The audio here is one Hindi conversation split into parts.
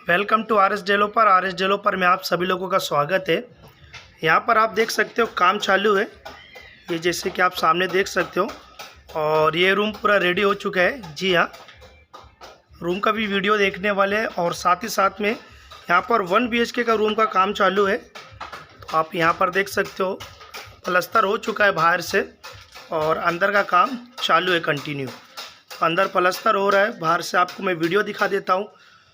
Welcome to R S developer. R S developer में आप सभी लोगों का स्वागत है। यहाँ पर आप देख सकते हो काम चालू है, ये जैसे कि आप सामने देख सकते हो। और ये रूम पूरा रेडी हो चुका है। जी हाँ, रूम का भी वीडियो देखने वाले हैं और साथ ही साथ में यहाँ पर 1 BHK का रूम का काम चालू है। तो आप यहाँ पर देख सकते हो प्लस्तर हो चुका है बाहर से और अंदर का काम चालू है कंटिन्यू। तो अंदर प्लस्तर हो रहा है, बाहर से आपको मैं वीडियो दिखा देता हूँ।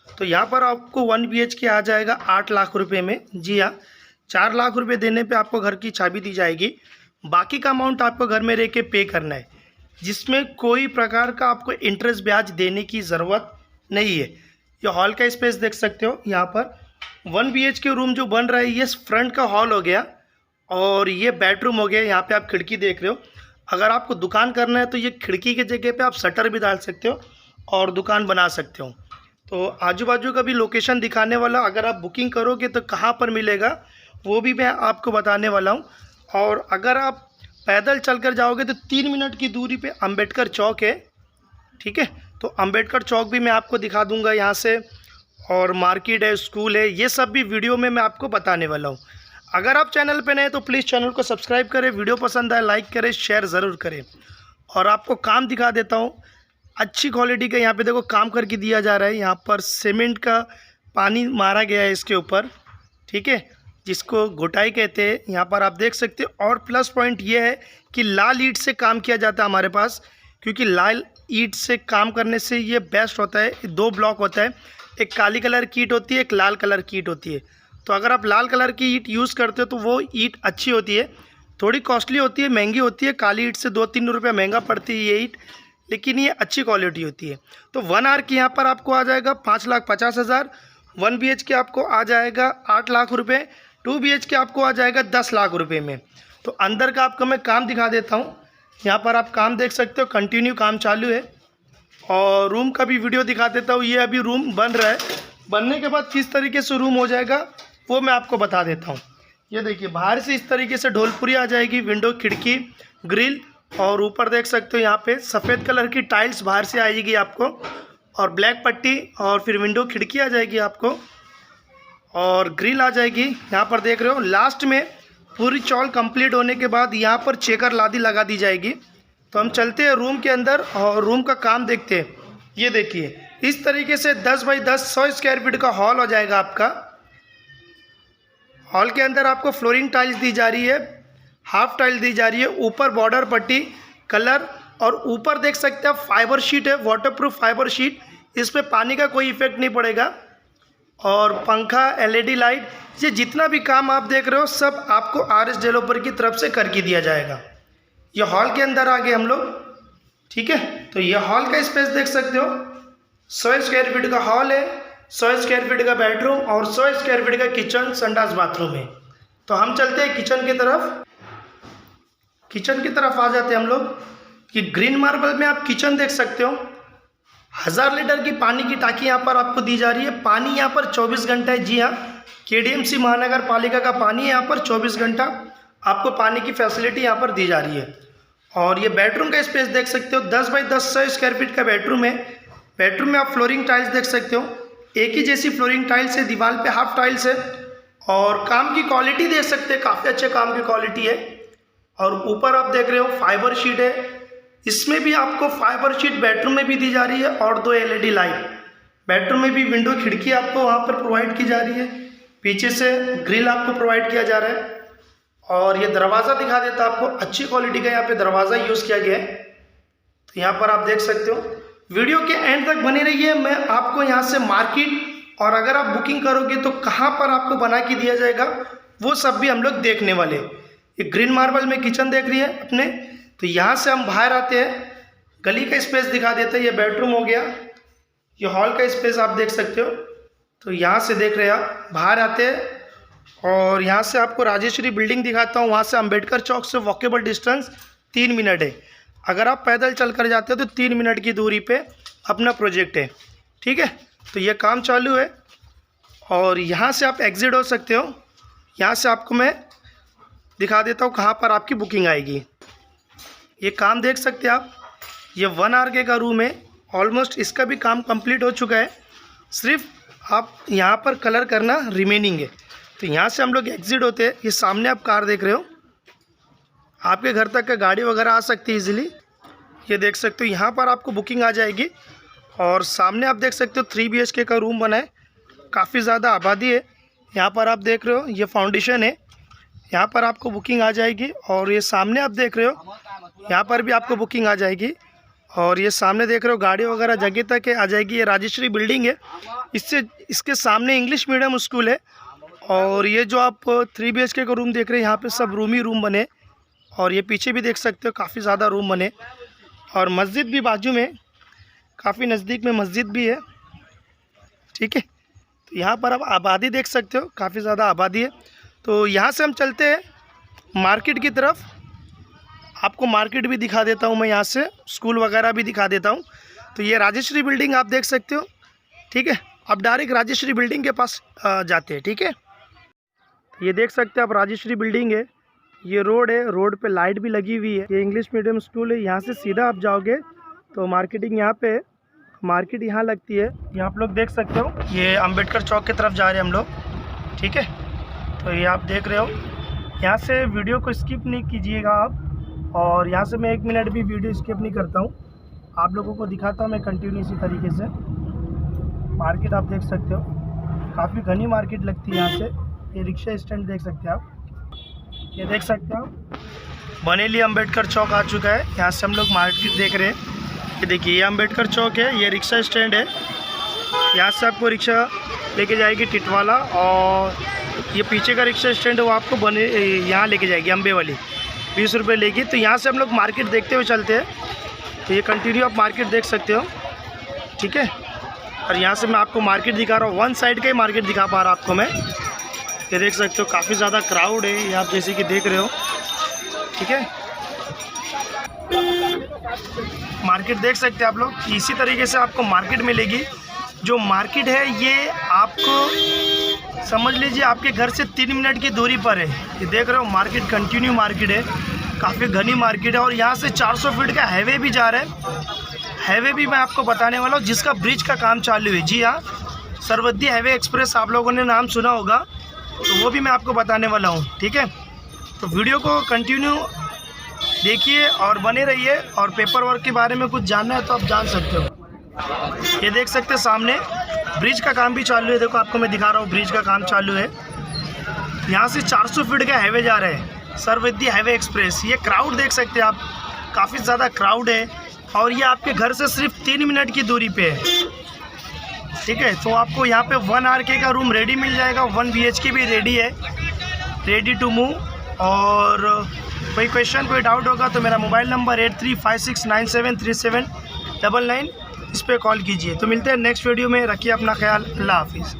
तो यहाँ पर आपको 1 BHK आ जाएगा 8 लाख रुपए में। जी हाँ, 4 लाख रुपए देने पे आपको घर की चाबी दी जाएगी। बाकी का अमाउंट आपको घर में रह के पे करना है, जिसमें कोई प्रकार का आपको इंटरेस्ट ब्याज देने की ज़रूरत नहीं है। ये हॉल का स्पेस देख सकते हो। यहाँ पर 1 BHK रूम जो बन रहा है, ये फ्रंट का हॉल हो गया और ये बेडरूम हो गया। यहाँ पे आप खिड़की देख रहे हो। अगर आपको दुकान करना है तो ये खिड़की के जगह पे आप शटर भी डाल सकते हो और दुकान बना सकते हो। तो आजू बाजू का भी लोकेशन दिखाने वाला, अगर आप बुकिंग करोगे तो कहाँ पर मिलेगा वो भी मैं आपको बताने वाला हूँ। और अगर आप पैदल चलकर जाओगे तो 3 मिनट की दूरी पे अंबेडकर चौक है। ठीक है, तो अंबेडकर चौक भी मैं आपको दिखा दूंगा यहाँ से, और मार्केट है, स्कूल है, ये सब भी वीडियो में मैं आपको बताने वाला हूँ। अगर आप चैनल पे नए तो प्लीज़ चैनल को सब्सक्राइब करें, वीडियो पसंद आए लाइक करें, शेयर ज़रूर करें। और आपको काम दिखा देता हूँ, अच्छी क्वालिटी का यहाँ पे देखो काम करके दिया जा रहा है। यहाँ पर सीमेंट का पानी मारा गया है इसके ऊपर, ठीक है, जिसको घुटाई कहते हैं। यहाँ पर आप देख सकते हो। और प्लस पॉइंट ये है कि लाल ईंट से काम किया जाता है हमारे पास, क्योंकि लाल ईंट से काम करने से ये बेस्ट होता है। 2 ब्लॉक होता है, एक काली कलर की ईंट होती है, एक लाल कलर की ईंट होती है। तो अगर आप लाल कलर की ईंट यूज़ करते हो तो वो ईंट अच्छी होती है, थोड़ी कॉस्टली होती है, महंगी होती है। काली ईंट से 2-3 रुपये महंगा पड़ती है ये ईंट, लेकिन ये अच्छी क्वालिटी होती है। तो 1 आवर की यहाँ पर आपको आ जाएगा 5,50,000। 1 BHK आपको आ जाएगा 8 लाख रुपए। 2 BHK आपको आ जाएगा 10 लाख रुपए में। तो अंदर का आपको मैं काम दिखा देता हूँ। यहाँ पर आप काम देख सकते हो, कंटिन्यू काम चालू है। और रूम का भी वीडियो दिखा देता हूँ। ये अभी रूम बन रहा है, बनने के बाद किस तरीके से रूम हो जाएगा वो मैं आपको बता देता हूँ। ये देखिए, बाहर से इस तरीके से ढोलपुरी आ जाएगी, विंडो, खिड़की, ग्रिल। और ऊपर देख सकते हो यहाँ पे सफ़ेद कलर की टाइल्स बाहर से आएगी आपको, और ब्लैक पट्टी, और फिर विंडो, खिड़की आ जाएगी आपको, और ग्रिल आ जाएगी। यहाँ पर देख रहे हो लास्ट में पूरी चौल कंप्लीट होने के बाद यहाँ पर चेकर लादी लगा दी जाएगी। तो हम चलते हैं रूम के अंदर और रूम का काम देखते हैं। ये देखिए, इस तरीके से 10 बाई 10 100 स्क्वायर फीट का हॉल हो जाएगा आपका। हॉल के अंदर आपको फ्लोरिंग टाइल्स दी जा रही है, हाफ टाइल दी जा रही है, ऊपर बॉर्डर पट्टी कलर, और ऊपर देख सकते हैं फाइबर शीट है, वाटरप्रूफ फाइबर शीट। इस पर पानी का कोई इफेक्ट नहीं पड़ेगा। और पंखा, LED लाइट, ये जितना भी काम आप देख रहे हो सब आपको RS डेवलपर की तरफ से करके दिया जाएगा। ये हॉल के अंदर आ गए हम लोग, ठीक है। तो ये हॉल का स्पेस देख सकते हो, 100 स्क्वायर फीट का हॉल है, 100 स्क्वायर फीट का बेडरूम और 100 स्क्वायर फीट का किचन, संडास, बाथरूम है। तो हम चलते हैं किचन की तरफ। किचन की तरफ आ जाते हैं हम लोग। कि ग्रीन मार्बल में आप किचन देख सकते हो। 1000 लीटर की पानी की टाकी यहाँ पर आपको दी जा रही है। पानी यहाँ पर 24 घंटा है। जी हाँ, KDMC महानगर पालिका का पानी है। यहाँ पर 24 घंटा आपको पानी की फैसिलिटी यहाँ पर दी जा रही है। और ये बेडरूम का स्पेस देख सकते हो, 10 बाई 10 100 स्क्वायर फीट का बेडरूम है। बेडरूम में आप फ्लोरिंग टाइल्स देख सकते हो, एक ही जैसी फ्लोरिंग टाइल्स है, दीवार पे हाफ टाइल्स है। और काम की क्वालिटी देख सकते हैं, काफ़ी अच्छे काम की क्वालिटी है। और ऊपर आप देख रहे हो फाइबर शीट है, इसमें भी आपको फाइबर शीट बेडरूम में भी दी जा रही है, और 2 LED लाइट। बेडरूम में भी विंडो, खिड़की आपको वहाँ पर प्रोवाइड की जा रही है। पीछे से ग्रिल आपको प्रोवाइड किया जा रहा है। और ये दरवाज़ा दिखा देता आपको, अच्छी क्वालिटी का यहाँ पे दरवाज़ा यूज़ किया गया है। तो यहाँ पर आप देख सकते हो। वीडियो के एंड तक बने रहिए, मैं आपको यहाँ से मार्केट और अगर आप बुकिंग करोगे तो कहाँ पर आपको बना के दिया जाएगा वो सब भी हम लोग देखने वाले। ये ग्रीन मार्बल में किचन देख रही है अपने। तो यहाँ से हम बाहर आते हैं, गली का स्पेस दिखा देते हैं। ये बेडरूम हो गया, ये हॉल का स्पेस आप देख सकते हो। तो यहाँ से देख रहे हैं आप, बाहर आते हैं और यहाँ से आपको राजेश्वरी बिल्डिंग दिखाता हूँ। वहाँ से अंबेडकर चौक से वॉकेबल डिस्टेंस 3 मिनट है। अगर आप पैदल चल कर जाते हो तो 3 मिनट की दूरी पे अपना प्रोजेक्ट है, ठीक है। तो ये काम चालू है और यहाँ से आप एग्जिट हो सकते हो। यहाँ से आपको मैं दिखा देता हूँ कहाँ पर आपकी बुकिंग आएगी। ये काम देख सकते हैं आप, ये 1 RK का रूम है। ऑलमोस्ट इसका भी काम कंप्लीट हो चुका है। सिर्फ आप यहाँ पर कलर करना रिमेनिंग है। तो यहाँ से हम लोग एग्जिट होते हैं। ये सामने आप कार देख रहे हो, आपके घर तक का गाड़ी वगैरह आ सकती है इजीली। ये देख सकते हो यहाँ पर आपको बुकिंग आ जाएगी। और सामने आप देख सकते हो 3 BHK का रूम बना है, काफ़ी ज़्यादा आबादी है। यहाँ पर आप देख रहे हो ये फाउंडेशन है, यहाँ पर आपको बुकिंग आ जाएगी। और ये सामने आप देख रहे हो यहाँ पर भी आपको बुकिंग आ जाएगी। और ये सामने देख रहे हो गाड़ी वगैरह जगह तक आ जाएगी। ये राजश्री बिल्डिंग है, इसके सामने इंग्लिश मीडियम स्कूल है। और ये जो आप 3 BHK का रूम देख रहे हैं, यहाँ पे सब रूम ही रूम बने। और ये पीछे भी देख सकते हो काफ़ी ज़्यादा रूम बने। और मस्जिद भी बाजू में, काफ़ी नज़दीक में मस्जिद भी है, ठीक है। तो यहाँ पर आप आबादी देख सकते हो, काफ़ी ज़्यादा आबादी है। तो यहाँ से हम चलते हैं मार्केट की तरफ। आपको मार्केट भी दिखा देता हूँ मैं, यहाँ से स्कूल वगैरह भी दिखा देता हूँ। तो ये राजश्री बिल्डिंग आप देख सकते हो, ठीक है। आप डायरेक्ट राजश्री बिल्डिंग के पास जाते हैं, ठीक है। ये देख सकते हैं आप राजश्री बिल्डिंग है। ये रोड है, रोड पे लाइट भी लगी हुई है। ये इंग्लिश मीडियम स्कूल है। यहाँ से सीधा आप जाओगे तो मार्केटिंग यहाँ पे है, मार्केट यहाँ लगती है। यहाँ आप लोग देख सकते हो ये अंबेडकर चौक की तरफ जा रहे हैं हम लोग, ठीक है। तो ये आप देख रहे हो, यहाँ से वीडियो को स्किप नहीं कीजिएगा आप। और यहाँ से मैं 1 मिनट भी वीडियो स्किप नहीं करता हूँ, आप लोगों को दिखाता हूँ मैं कंटिन्यू इसी तरीके से। मार्केट आप देख सकते हो, काफ़ी घनी मार्केट लगती है यहाँ से। ये रिक्शा स्टैंड देख सकते हैं आप, ये देख सकते हो बनेली अंबेडकर चौक आ चुका है। यहाँ से हम लोग मार्केट देख रहे हैं। ये देखिए ये अंबेडकर चौक है, ये रिक्शा स्टैंड है। यहाँ से आपको रिक्शा लेके जाएगी टिटवाला। और ये पीछे का रिक्शा स्टैंड है वो आपको बने यहाँ लेके जाएगी अम्बे वाली, 20 रुपये लेगी। तो यहाँ से हम लोग मार्केट देखते हुए चलते हैं। तो ये कंटिन्यू आप मार्केट देख सकते हो, ठीक है। और यहाँ से मैं आपको मार्केट दिखा रहा हूँ, वन साइड का ही मार्केट दिखा पा रहा आपको मैं। ये देख सकते हो काफ़ी ज़्यादा क्राउड है, ये आप जैसे कि देख रहे हो, ठीक है। मार्केट देख सकते हैं आप लोग, इसी तरीके से आपको मार्केट मिलेगी। जो मार्केट है ये आपको समझ लीजिए आपके घर से 3 मिनट की दूरी पर है। ये देख रहे हो मार्केट कंटिन्यू मार्केट है, काफ़ी घनी मार्केट है। और यहाँ से 400 फीट का हाईवे भी जा रहा है। हाईवे भी मैं आपको बताने वाला हूँ जिसका ब्रिज का काम चालू है। जी हाँ, सरवद्दी हाईवे एक्सप्रेस आप लोगों ने नाम सुना होगा, तो वो भी मैं आपको बताने वाला हूँ, ठीक है। तो वीडियो को कंटिन्यू देखिए और बने रहिए। और पेपर वर्क के बारे में कुछ जानना है तो आप जान सकते हो। ये देख सकते हैं सामने ब्रिज का काम भी चालू है। देखो आपको मैं दिखा रहा हूँ, ब्रिज का काम चालू है। यहाँ से 400 फीट का हाईवे जा रहा है, सरवद्दी हाईवे एक्सप्रेस। ये क्राउड देख सकते हैं आप, काफ़ी ज़्यादा क्राउड है। और ये आपके घर से सिर्फ 3 मिनट की दूरी पे है, ठीक है। तो आपको यहाँ पे 1 RK का रूम रेडी मिल जाएगा, 1 BHK भी रेडी है, रेडी टू मूव। और कोई क्वेश्चन कोई डाउट होगा तो मेरा मोबाइल नंबर 8356973799, इस पर कॉल कीजिए। तो मिलते हैं नेक्स्ट वीडियो में, रखिए अपना ख्याल, अल्लाह हाफिज़।